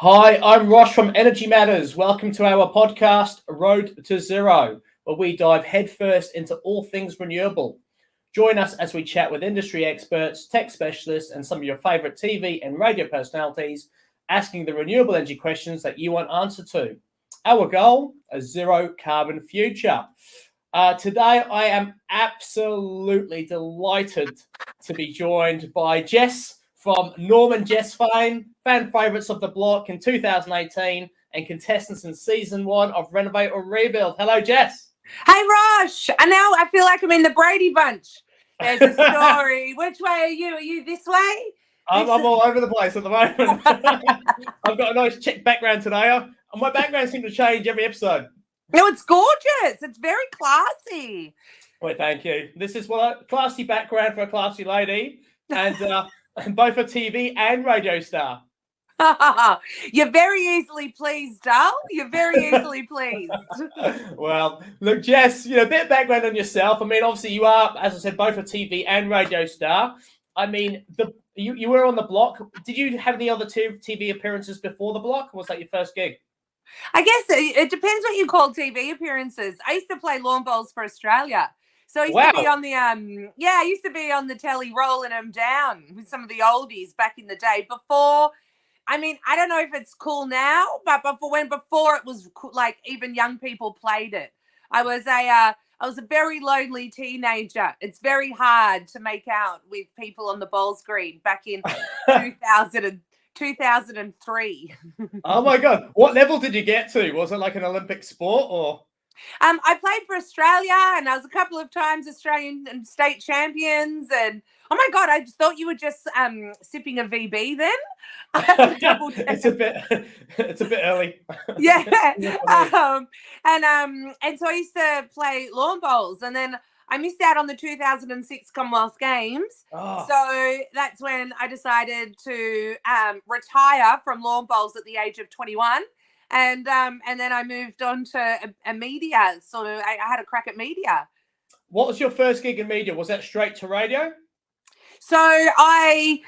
Hi, I'm Rosh from Energy Matters. Welcome to our podcast, Road to Zero, where we dive headfirst into all things renewable. Join us as we chat with industry experts, tech specialists, and some of your favorite TV and radio personalities, asking the renewable energy questions that you want answered to. Our goal, a zero carbon future. Today, I am absolutely delighted to be joined by Jess from Norman Jess fame, fan favourites of the block in 2018 and contestants in season 1 of Renovate or Rebuild. Hello, Jess. Hey, Rosh. And now I feel like I'm in the Brady Bunch. There's a story. Which way are you? Are you this way? I'm all over the place at the moment. I've got a nice Czech background today. My background seems to change every episode. No, it's gorgeous. It's very classy. Wait, thank you. This is what a classy background for a classy lady. And both a TV and radio star. You're very easily pleased, Dal. You're very easily pleased. Well, look, Jess, a bit of background on yourself. I mean, obviously you are, as I said, both a TV and radio star. I mean, you were on the block. Did you have any other TV appearances before the block? Or was that your first gig? I guess it depends what you call TV appearances. I used to play lawn bowls for Australia. So I used to be on the I used to be on the telly rolling them down with some of the oldies back in the day before. I mean, I don't know if it's cool now, but before it was like even young people played it. I was a very lonely teenager. It's very hard to make out with people on the bowl screen back in 2003. Oh my God. What level did you get to? Was it like an Olympic sport or? I played for Australia and I was a couple of times Australian and state champions. And oh my God, I just thought you were just sipping a VB then. It's a bit early. Yeah. And so I used to play lawn bowls, and then I missed out on the 2006 Commonwealth Games. Oh. So that's when I decided to retire from lawn bowls at the age of 21. And then I moved on to a media, sort of, I had a crack at media. What was your first gig in media? Was that straight to radio? So I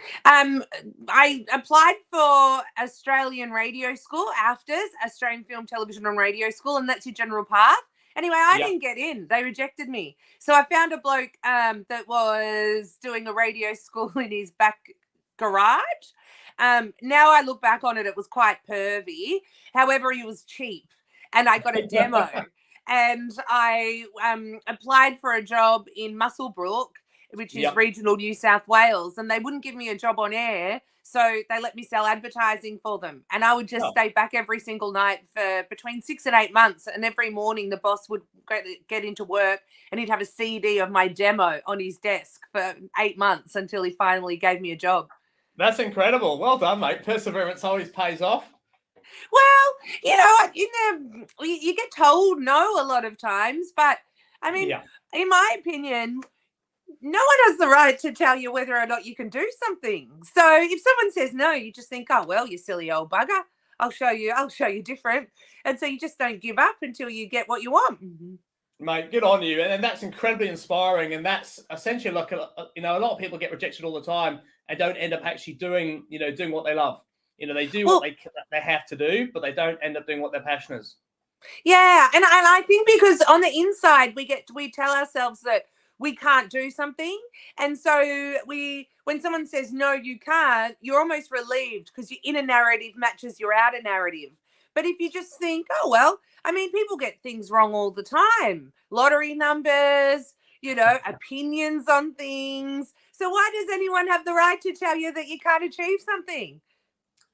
applied for Australian Radio School, AFTRS, Australian Film, Television and Radio School, and that's your general path. Anyway, I didn't get in. They rejected me. So I found a bloke that was doing a radio school in his back garage. Now I look back on it, it was quite pervy. However, he was cheap and I got a demo. And I applied for a job in Muswellbrook, which is regional New South Wales, and they wouldn't give me a job on air, so they let me sell advertising for them. And I would just stay back every single night for between 6 and 8 months, and every morning the boss would get into work and he'd have a CD of my demo on his desk for 8 months until he finally gave me a job. That's incredible. Well done, mate. Perseverance always pays off. Well, you get told no a lot of times, but I mean, in my opinion, no one has the right to tell you whether or not you can do something. So if someone says no, you just think, oh, well, you silly old bugger. I'll show you different. And so you just don't give up until you get what you want. Mate, good on you. And that's incredibly inspiring. And that's essentially like, a lot of people get rejected all the time and don't end up actually doing what they love. They do what they have to do, but they don't end up doing what their passion is. Yeah. And I think because on the inside, we tell ourselves that we can't do something. And so when someone says, no, you can't, you're almost relieved because your inner narrative matches your outer narrative. But if you just think, oh, well, I mean, people get things wrong all the time. Lottery numbers, opinions on things. So why does anyone have the right to tell you that you can't achieve something?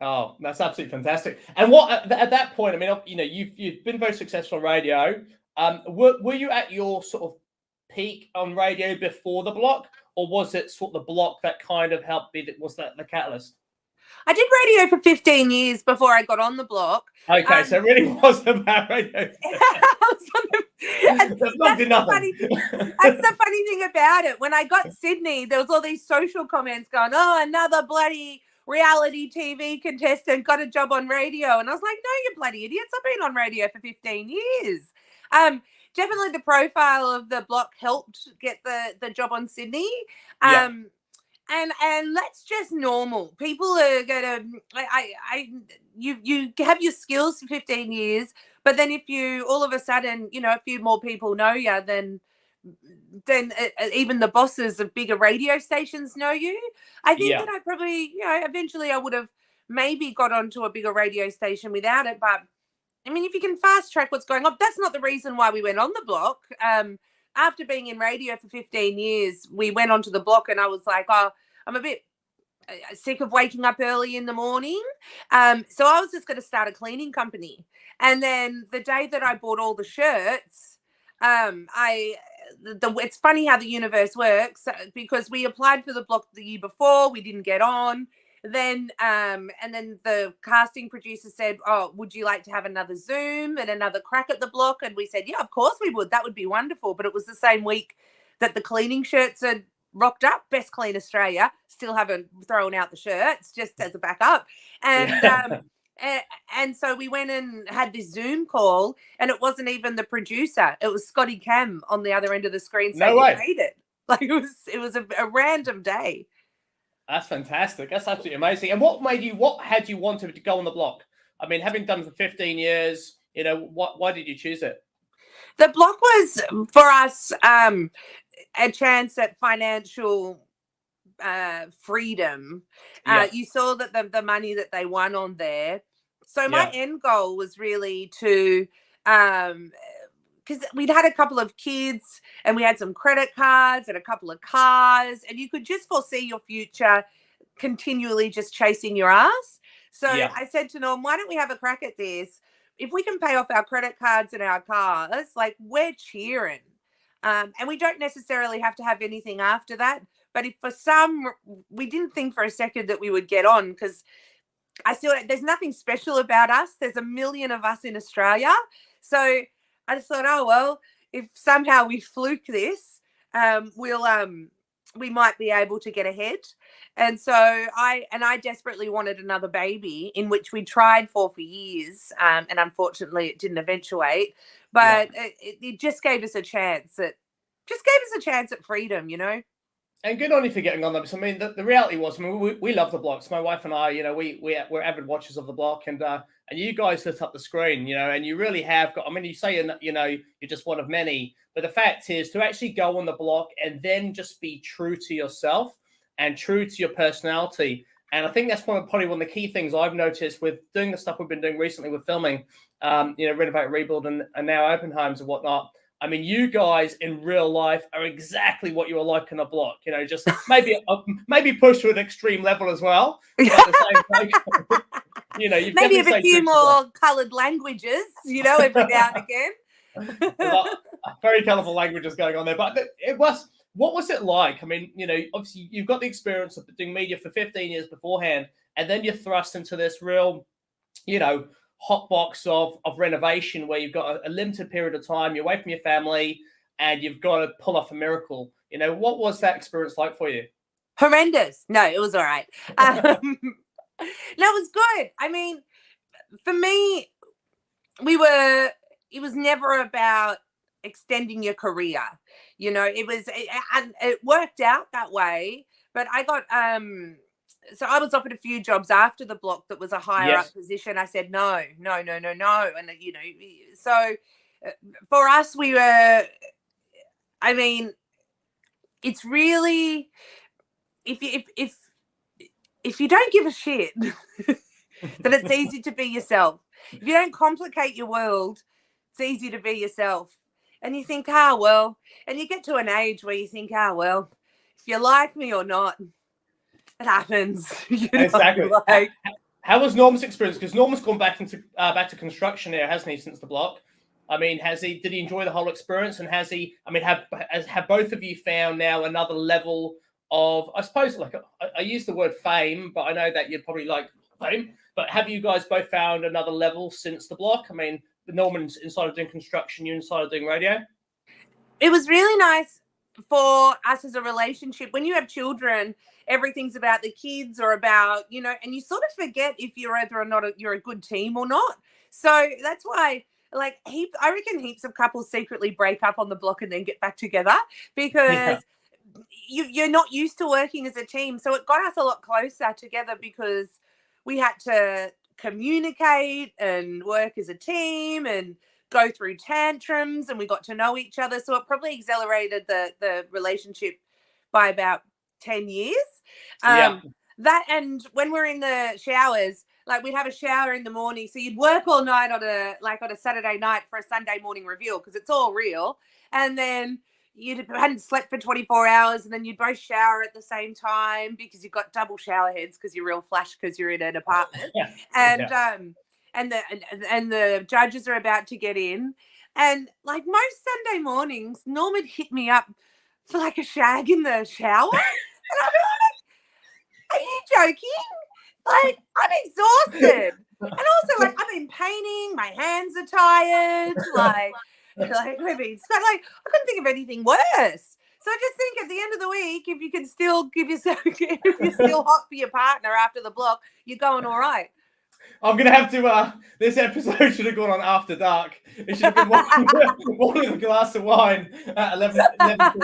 Oh, that's absolutely fantastic. And what at that point, I mean, you've been very successful on radio. Were you at your sort of peak on radio before the block, or was it sort of the block that kind of helped was that the catalyst? I did radio for 15 years before I got on the block. Okay, so it really was about radio. That's the funny thing about it. When I got Sydney, there was all these social comments going, oh, another bloody reality TV contestant got a job on radio. And I was like, no, you bloody idiots. I've been on radio for 15 years. Definitely the profile of the block helped get the job on Sydney. And that's just normal. People are gonna you have your skills for 15 years, but then if you all of a sudden, a few more people know you, then even the bosses of bigger radio stations know you. I think that I probably, eventually I would have maybe got onto a bigger radio station without it. But I mean, if you can fast track what's going on, that's not the reason why we went on the block. After being in radio for 15 years, we went onto the block and I was like, oh, I'm a bit sick of waking up early in the morning. So I was just going to start a cleaning company. And then the day that I bought all the shirts, it's funny how the universe works, because we applied for the block the year before, we didn't get on. Then and then the casting producer said, oh, would you like to have another Zoom and another crack at the block? And we said, yeah, of course we would. That would be wonderful. But it was the same week that the cleaning shirts had rocked up. Best Clean Australia. Still haven't thrown out the shirts, just as a backup. And and so we went and had this Zoom call, and it wasn't even the producer. It was Scotty Cam on the other end of the screen saying he made it. Like it was a random day. That's fantastic. That's absolutely amazing. And what had you wanted to go on the block? I mean, having done it for 15 years, why did you choose it? The block was for us a chance at financial freedom. You saw that the money that they won on there. So my end goal was really to, because we'd had a couple of kids and we had some credit cards and a couple of cars, and you could just foresee your future continually just chasing your ass. So I said to Norm, why don't we have a crack at this? If we can pay off our credit cards and our cars, like, we're cheering. And we don't necessarily have to have anything after that. But if for we didn't think for a second that we would get on, because I still, there's nothing special about us. There's a million of us in Australia. So I just thought, oh, well, if somehow we fluke this, we might be able to get ahead. And so I desperately wanted another baby, in which we tried for years. And unfortunately it didn't eventuate, but it just gave us a chance at freedom, And good on you for getting on them. So, I mean, the reality was, I mean, we love the blocks. My wife and I, we're avid watchers of the block, and you guys lit up the screen, and you really have got. I mean, you say, you're just one of many, but the fact is to actually go on the block and then just be true to yourself and true to your personality. And I think that's probably one of the key things I've noticed with doing the stuff we've been doing recently with filming, Renovate, Rebuild, and now Open Homes and whatnot. I mean, you guys in real life are exactly what you were like on the block. Just maybe pushed to an extreme level as well. But at the same time, you've maybe a few more coloured languages, every now and again. Very colourful languages going on there. But what was it like? I mean, obviously you've got the experience of doing media for 15 years beforehand, and then you're thrust into this real, hot box of renovation, where you've got a limited period of time, you're away from your family, and you've got to pull off a miracle. What was that experience like for you? Horrendous. No, it was all right. No, it was good. I mean, for me, it was never about extending your career. It worked out that way, but I got so I was offered a few jobs after the block that was a higher up position. I said, no. And, so for us, we were, I mean, it's really, if you don't give a shit, then it's easy to be yourself. If you don't complicate your world, it's easy to be yourself. And you think, well, and you get to an age where you think, well, if you like me or not, it happens. Exactly. How was Norm's experience? Because Norm's gone back to construction there, hasn't he, since the block? I mean, did he enjoy the whole experience? And has he? I mean, have both of you found now another level of, I suppose, like I use the word fame, but I know that you'd probably like fame. But have you guys both found another level since the block? I mean, Norman's inside of doing construction, you inside of doing radio. It was really nice for us as a relationship. When you have children, everything's about the kids or about, and you sort of forget if you're whether or not you're a good team or not. So that's why, I reckon heaps of couples secretly break up on the block and then get back together, because you're not used to working as a team. So it got us a lot closer together because we had to communicate and work as a team and go through tantrums, and we got to know each other. So it probably accelerated the relationship by about 10 years. That, and when we're in the showers, like we'd have a shower in the morning. So you'd work all night on a Saturday night for a Sunday morning reveal because it's all real. And then you hadn't slept for 24 hours, and then you'd both shower at the same time because you've got double shower heads because you're real flash because you're in an apartment. And the judges are about to get in. And like most Sunday mornings, Norm would hit me up for like a shag in the shower. And I'd be like, are you joking? Like, I'm exhausted. And also, like, I've been painting, my hands are tired, like we've been like, I couldn't think of anything worse. So I just think at the end of the week, if you can still give yourself, if you're still hot for your partner after the block, you're going all right. I'm going to have to, this episode should have gone on after dark. It should have been one with a glass of wine at 11 p.m. But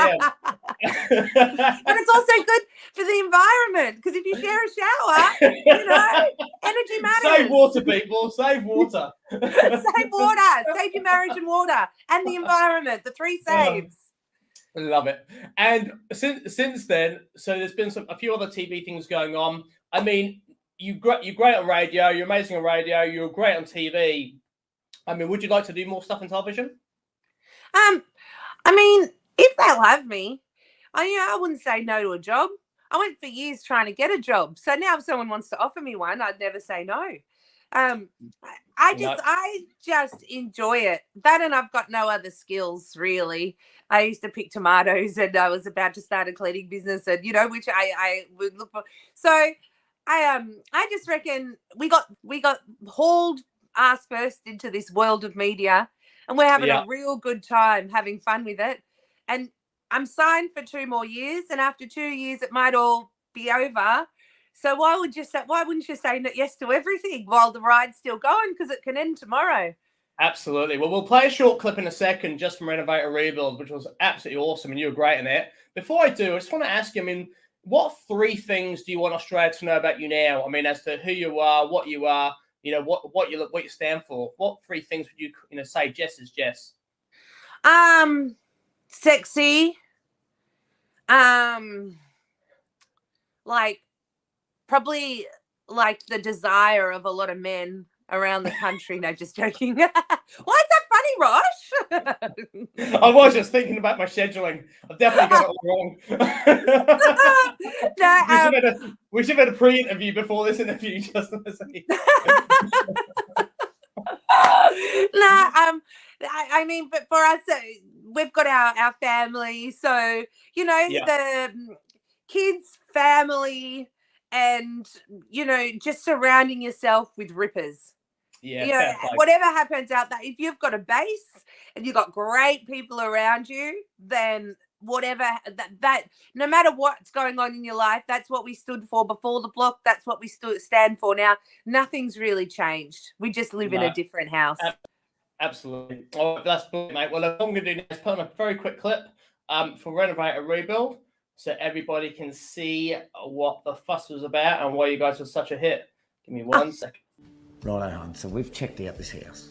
it's also good for the environment because if you share a shower, you know, energy matters. Save water, people. Save water. Save water. Save your marriage and water and the environment. The three saves. I love it. And since then, so there's been a few other TV things going on. I mean, you're great on radio. You're amazing on radio. You're great on TV. I mean, would you like to do more stuff on television? I mean, if they'll have me, I wouldn't say no to a job. I went for years trying to get a job. So now if someone wants to offer me one, I'd never say no. I just enjoy it. That, and I've got no other skills really. I used to pick tomatoes, and I was about to start a cleaning business, and which I would look for. So I just reckon we got hauled ass first into this world of media, and we're having a real good time having fun with it. And I'm signed for 2 more years, and after 2 years it might all be over. So why wouldn't you say yes to everything while the ride's still going, because it can end tomorrow? Absolutely. Well, we'll play a short clip in a second just from Renovate or Rebuild, which was absolutely awesome, and you were great in it. Before I do, I just want to ask you, I mean, what 3 things do you want Australia to know about you now? I mean, as to who you are, what you are, what you stand for. What 3 things would you say Jess is Jess? Sexy. Like probably like the desire of a lot of men around the country. No, just joking. Why is that funny, Rosh? I was just thinking about my scheduling. I've definitely got it all wrong. We should have had a pre-interview before this interview, just to say. I mean, but for us, we've got our family. So, the kids, family, and, just surrounding yourself with rippers. Yeah. Whatever happens out there, if you've got a base and you've got great people around you, then whatever that no matter what's going on in your life, that's what we stood for before the block. That's what we stand for now. Nothing's really changed. We just live in a different house. Absolutely. Oh, that's brilliant, mate. Well, what I'm going to do now is put on a very quick clip for Renovate or Rebuild so everybody can see what the fuss was about and why you guys were such a hit. Give me 1 second. Righto, hon. So we've checked out this house.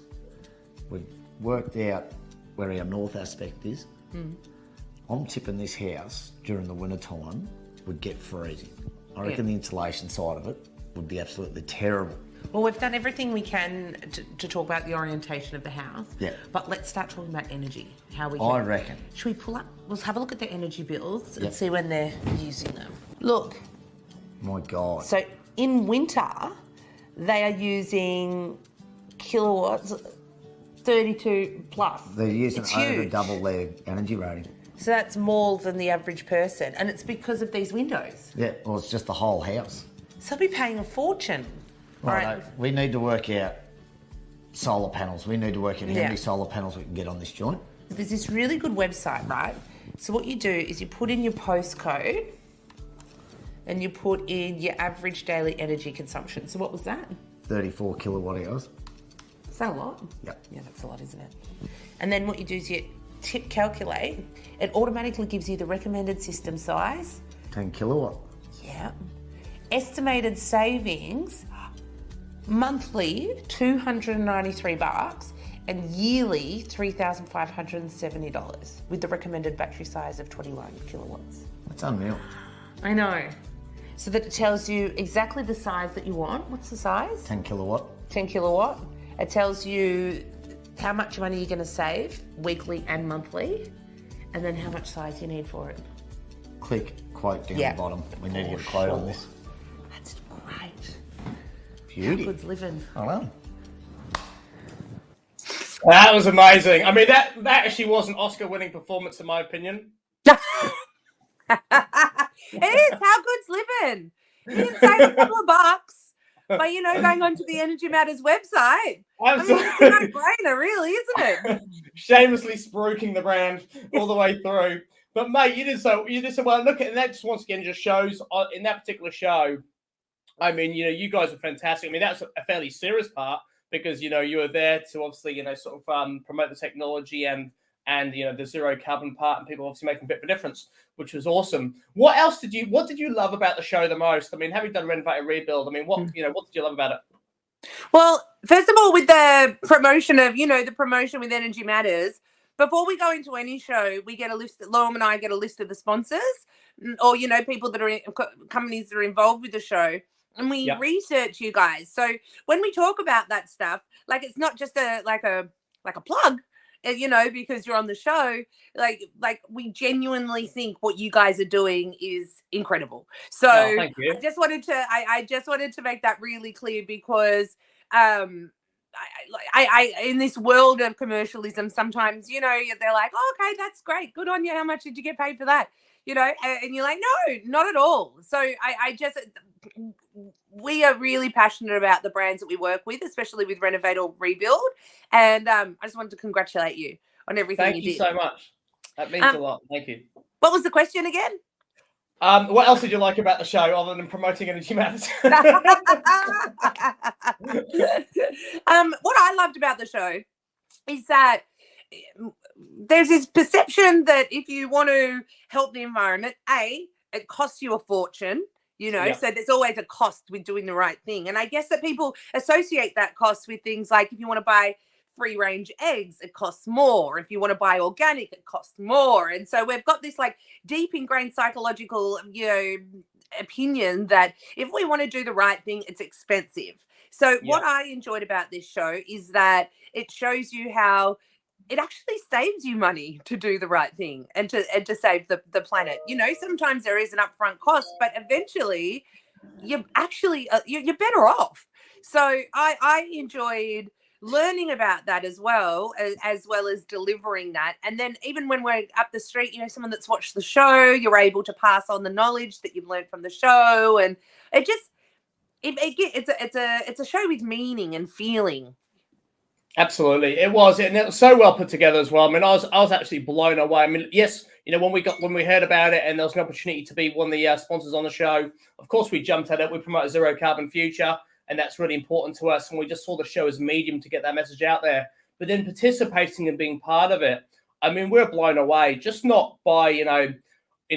We've worked out where our north aspect is. I'm tipping this house during the winter time would get freezing. I reckon the insulation side of it would be absolutely terrible. Well, we've done everything we can to talk about the orientation of the house. Yeah. But let's start talking about energy. I reckon. Should we pull up? Let's have a look at the energy bills and see when they're using them. Look. My God. So in winter, they are using kilowatts, 32 plus. They're using It's over huge. double their energy rating. So that's more than the average person. And it's because of these windows. Yeah, well, it's just the whole house. So they'll be paying a fortune. Right. We need to work out solar panels. We need to work out how many solar panels we can get on this joint. There's this really good website, right? So what you do is you put in your postcode and you put in your average daily energy consumption. So what was that? 34 kilowatt hours. Is that a lot? Yep. Yeah, that's a lot, isn't it? And then what you do is you tip calculate, it automatically gives you the recommended system size. 10 kilowatt. Yeah. Estimated savings, monthly $293 and yearly $3,570 with the recommended battery size of 21 kilowatts. That's unreal. I know. So that it tells you exactly the size that you want. What's the size? 10 kilowatt. 10 kilowatt. It tells you how much money you're going to save weekly and monthly, and then how much size you need for it. Click quote down the bottom. We need to get a quote on this. That's great. Beauty. How good's living. I know. That was amazing. I mean, that actually was an Oscar-winning performance, in my opinion. It is. How good's living? You can save a couple of bucks by, going onto the Energy Matters website. Absolutely. I mean, it's a no-brainer, really, isn't it? Shamelessly spruiking the brand all the way through. But mate, you did so well. Look at that. Just once again, just shows in that particular show. I mean, you guys were fantastic. I mean, that's a fairly serious part because you were there to obviously sort of promote the technology and the zero carbon part, and people obviously making a bit of a difference, which was awesome. What did you love about the show the most? I mean, having done Renovate and Rebuild, I mean, what did you love about it? Well, first of all, with the promotion of, the promotion with Energy Matters, before we go into any show, we get a list, Lorm and I get a list of the sponsors or, people that are companies that are involved with the show. And we research you guys. So when we talk about that stuff, like it's not just a plug, because you're on the show, like we genuinely think what you guys are doing is incredible. So thank you. I just wanted to make that really clear because I in this world of commercialism, sometimes, they're like, oh, okay, that's great. Good on you. How much did you get paid for that? And you're like, no, not at all. So we are really passionate about the brands that we work with, especially with Renovate or Rebuild. And I just wanted to congratulate you on everything you did. Thank you so much. That means a lot. Thank you. What was the question again? What else did you like about the show other than promoting Energy Matters? What I loved about the show is that there's this perception that if you want to help the environment, it costs you a fortune, so there's always a cost with doing the right thing. And I guess that people associate that cost with things like if you want to buy free range eggs, it costs more. If you want to buy organic, it costs more. And so we've got this like deep ingrained psychological, opinion that if we want to do the right thing, it's expensive. So what I enjoyed about this show is that it shows you how it actually saves you money to do the right thing and to save the planet. Sometimes there is an upfront cost, but eventually you're actually you're better off. So I enjoyed learning about that as well as delivering that. And then even when we're up the street, someone that's watched the show, you're able to pass on the knowledge that you've learned from the show, and it's a show with meaning and feeling. Absolutely, it was, and it was so well put together as well. I mean, I was actually blown away. I mean, yes, when we heard about it, and there was an opportunity to be one of the sponsors on the show. Of course, we jumped at it. We promote a zero carbon future, and that's really important to us. And we just saw the show as a medium to get that message out there. But then participating and being part of it, I mean, we're blown away. Just not by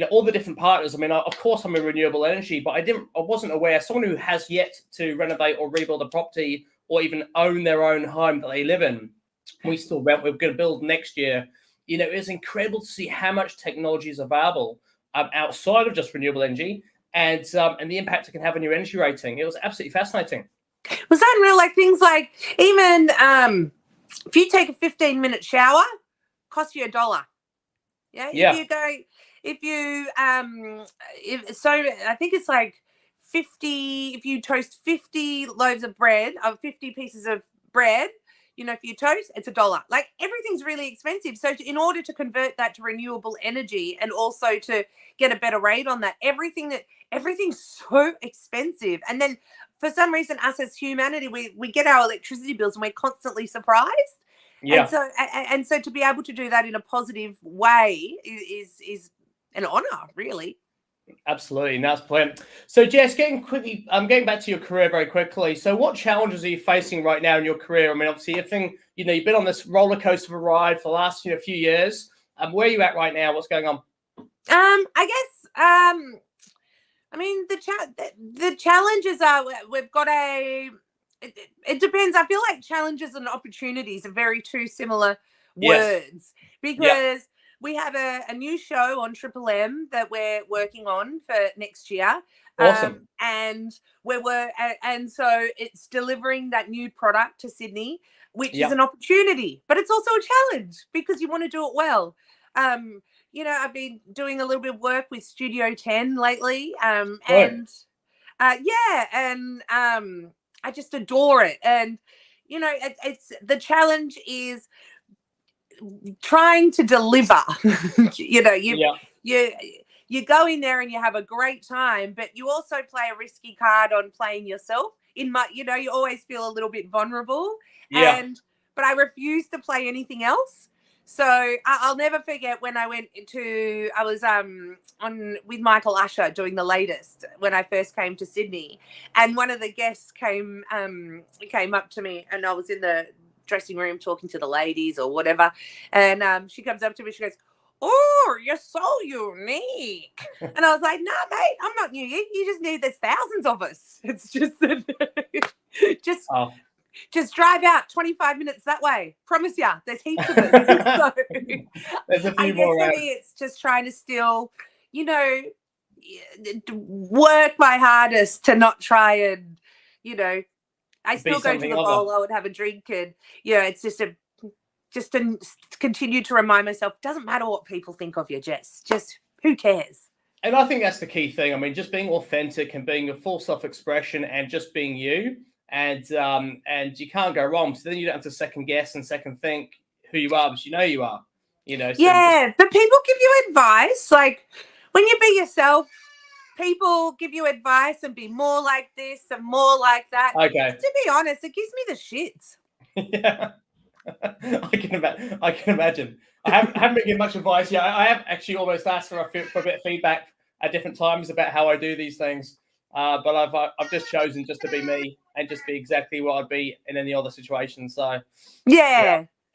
all the different partners. I mean, of course, I'm in renewable energy, but I wasn't aware. Someone who has yet to renovate or rebuild a property or even own their own home that they live in. We're going to build next year. It's incredible to see how much technology is available outside of just renewable energy and the impact it can have on your energy rating. It was absolutely fascinating. Was that unreal? Like things like even if you take a 15-minute shower, costs you $1. Yeah. I think it's like 50, if you toast 50 loaves of bread, 50 pieces of bread, if you toast, it's $1. Like everything's really expensive. So in order to convert that to renewable energy and also to get a better rate on that, everything's so expensive. And then for some reason, us as humanity, we get our electricity bills and we're constantly surprised. Yeah. And so to be able to do that in a positive way is an honor, really. Absolutely, and that's brilliant. So, Jess, getting back to your career very quickly. So, what challenges are you facing right now in your career? I mean, obviously, you've been on this roller coaster of a ride for the last few years. Where are you at right now? What's going on? I guess I mean the challenges are we've got it depends. I feel like challenges and opportunities are very two similar words because we have a new show on Triple M that we're working on for next year. Awesome. And and so it's delivering that new product to Sydney, which is an opportunity, but it's also a challenge because you want to do it well. I've been doing a little bit of work with Studio 10 lately. I just adore it. And, it's the challenge is trying to deliver. You go in there and you have a great time, but you also play a risky card on playing yourself. You always feel a little bit vulnerable. But I refuse to play anything else. So I'll never forget when I was on with Michael Usher doing The Latest when I first came to Sydney, and one of the guests came up to me, and I was in the dressing room talking to the ladies or whatever, and she comes up to me, she goes, "Oh, you're so unique," and I was like, "Nah, mate, I'm not unique. You just need there's thousands of us. It's just that Just drive out 25 minutes that way. Promise ya, there's heaps of us." So, there's a few I guess more for me, it's just trying to still, work my hardest to not try and, I still go to the bowler and have a drink, and it's just to continue to remind myself, it doesn't matter what people think of you, Jess. Just who cares? And I think that's the key thing. I mean, just being authentic and being your full self-expression and just being you. And you can't go wrong. So then you don't have to second guess and second think who you are, but you are. So but people give you advice. Like when you be yourself, people give you advice and be more like this and more like that. Okay. To be honest, it gives me the shits. Yeah, I can imagine. I haven't been given much advice yet. I have actually almost asked for a bit of feedback at different times about how I do these things. But I've just chosen just to be me and just be exactly what I'd be in any other situation. So but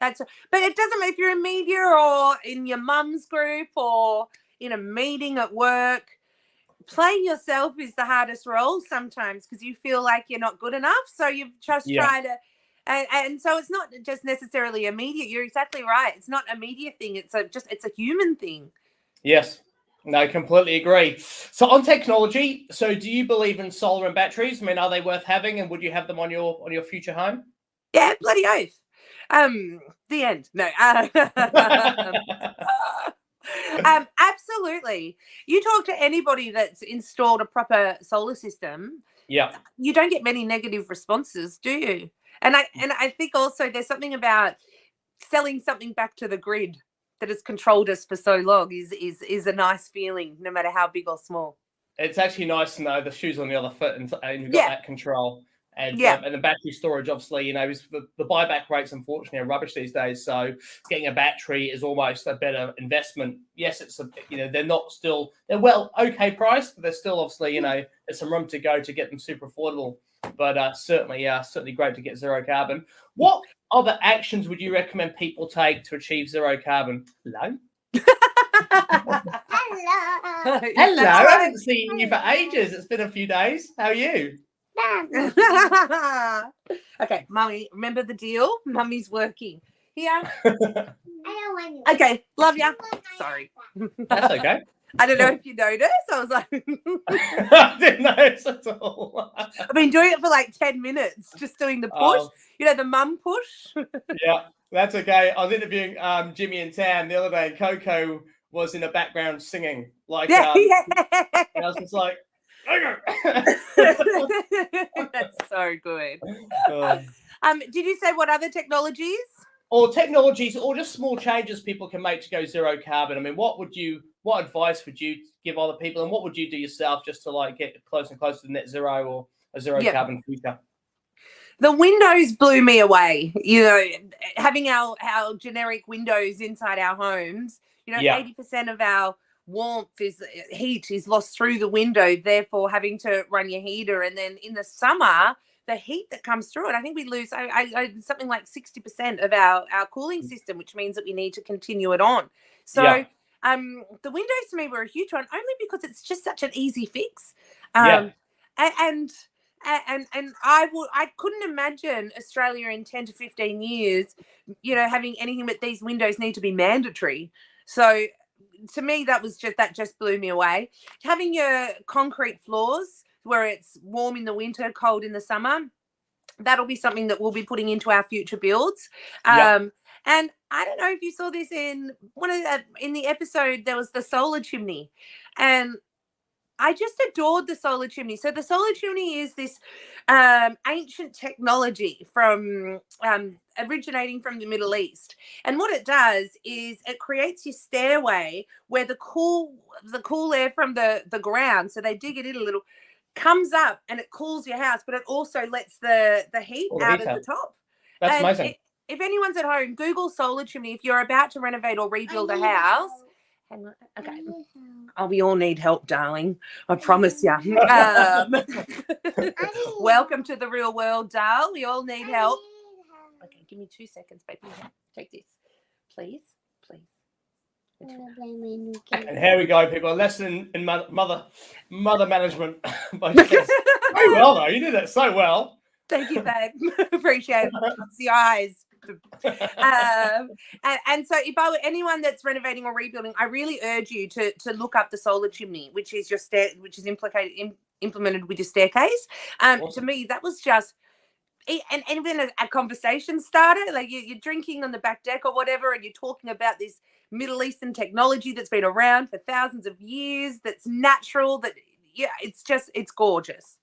it doesn't matter if you're in media or in your mum's group or in a meeting at work. Playing yourself is the hardest role sometimes because you feel like you're not good enough. So you've just tried to, and so it's not just necessarily a media. You're exactly right. It's not a media thing. It's a human thing. Yes. No, I completely agree. So on technology, so do you believe in solar and batteries? I mean, are they worth having, and would you have them on your future home? Yeah, bloody oath. The end. No. Absolutely. You talk to anybody that's installed a proper solar system. Yeah. You don't get many negative responses, do you? And I think also there's something about selling something back to the grid that has controlled us for so long is a nice feeling, no matter how big or small. It's actually nice to know the shoes on the other foot and you've got that control. And the battery storage, obviously, the buyback rates, unfortunately, are rubbish these days. So getting a battery is almost a better investment. Yes, they're okay priced, but they're still obviously, there's some room to go to get them super affordable. But certainly great to get zero carbon. What other actions would you recommend people take to achieve zero carbon? Hello? Hello. I haven't seen you for ages. It's been a few days. How are you? Okay, Mummy, remember the deal? Mummy's working. Here. I don't want you. Okay, love ya. Sorry. That's okay. I don't know if you noticed. I was like, I didn't notice at all. I've been doing it for like 10 minutes, just doing the push. The mum push. Yeah, that's okay. I was interviewing Jimmy in town the other day, and Coco was in the background singing. And I was just like, that's so good. Did you say what other technologies? Or technologies, or just small changes people can make to go zero carbon. I mean, what advice would you give other people, and what would you do yourself just to get closer and closer to net zero or a zero carbon future? The windows blew me away. Having our generic windows inside our homes. 80% of our warmth is heat is lost through the window, therefore having to run your heater. And then in the summer, the heat that comes through it, I think we lose something like 60% of our cooling system, which means that we need to continue it on. So the windows to me were a huge one, only because it's just such an easy fix. And I couldn't imagine Australia in 10 to 15 years, having anything but these windows need to be mandatory. So to me, that just blew me away. Having your concrete floors where it's warm in the winter, cold in the summer, that'll be something that we'll be putting into our future builds. And I don't know if you saw this in in the episode, there was the solar chimney, and I just adored the solar chimney. So the solar chimney is this ancient technology from originating from the Middle East. And what it does is it creates your stairway where the cool air from the ground, so they dig it in a little, comes up and it cools your house, but it also lets the heat out at the top. That's amazing. If anyone's at home, Google solar chimney. If you're about to renovate or rebuild a house. Hang on. Okay. Oh, we all need help, darling. I promise you. Welcome to the real world, Dal. We all need help. Okay, give me 2 seconds, baby. Take this, please. And here we go, people. A lesson in mother management by Jess. Very well, though. You did that so well. Thank you, babe. Appreciate it. It's the eyes. And so if anyone that's renovating or rebuilding, I really urge you to look up the solar chimney, which is implemented with your staircase. Awesome. To me, that was just, and even a conversation starter, like you're drinking on the back deck or whatever, and you're talking about this Middle Eastern technology that's been around for thousands of years, that's natural, it's gorgeous.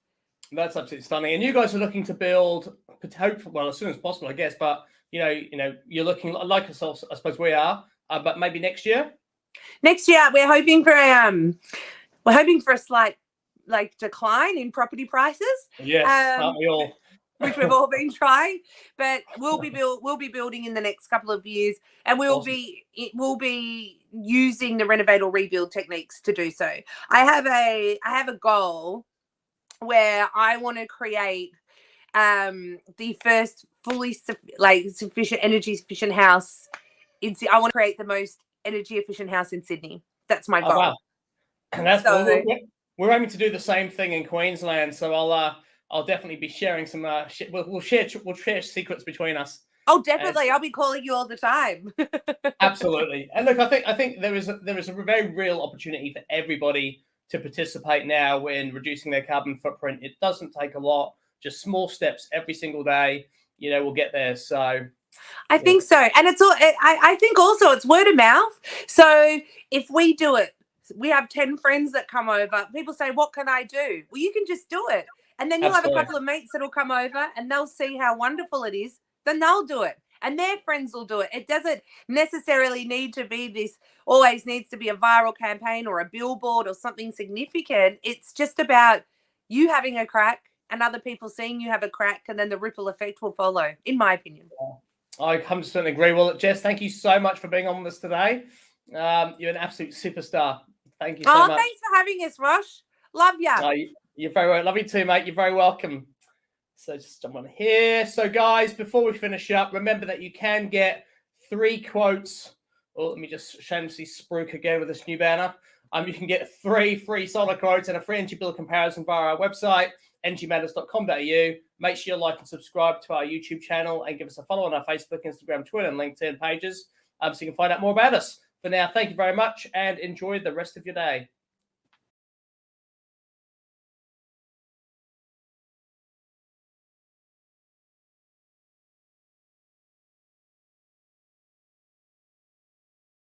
That's absolutely stunning. And you guys are looking to build, hopefully, as soon as possible, I guess, but you're looking like ourselves, I suppose we are, but maybe next year. Next year, we're hoping for a slight decline in property prices. Yes, aren't we all? Which we've all been trying, but we'll be building in the next couple of years, and we'll be using the renovate or rebuild techniques to do so. I have a goal where I want to create the first fully sufficient energy efficient house. I want to create the most energy efficient house in Sydney. That's my goal. Oh, wow. And that's we're aiming to do the same thing in Queensland. So I'll definitely be sharing some. We'll share secrets between us. Oh, definitely! I'll be calling you all the time. Absolutely. And look, I think there is a very real opportunity for everybody to participate now in reducing their carbon footprint. It doesn't take a lot, just small steps every single day. We'll get there. So I think so. And I think also it's word of mouth. So if we do it, we have 10 friends that come over. People say, what can I do? Well, you can just do it. And then you'll have a couple of mates that'll come over and they'll see how wonderful it is. Then they'll do it. And their friends will do it. It doesn't necessarily need to be always needs to be a viral campaign or a billboard or something significant. It's just about you having a crack and other people seeing you have a crack, and then the ripple effect will follow, in my opinion. I 100% agree. Well, Jess, thank you so much for being on with us today. You're an absolute superstar. Thank you so much. Thanks for having us, Rosh. Love you. You're very welcome. Love you too, mate. You're very welcome. So just jump on here. So guys, before we finish up, remember that you can get 3 quotes. Oh, let me just shamelessly spruik again with this new banner. You can get 3 free solar quotes and a free energy bill comparison via our website, energymatters.com.au. Make sure you like and subscribe to our YouTube channel and give us a follow on our Facebook, Instagram, Twitter, and LinkedIn pages so you can find out more about us. For now, thank you very much and enjoy the rest of your day.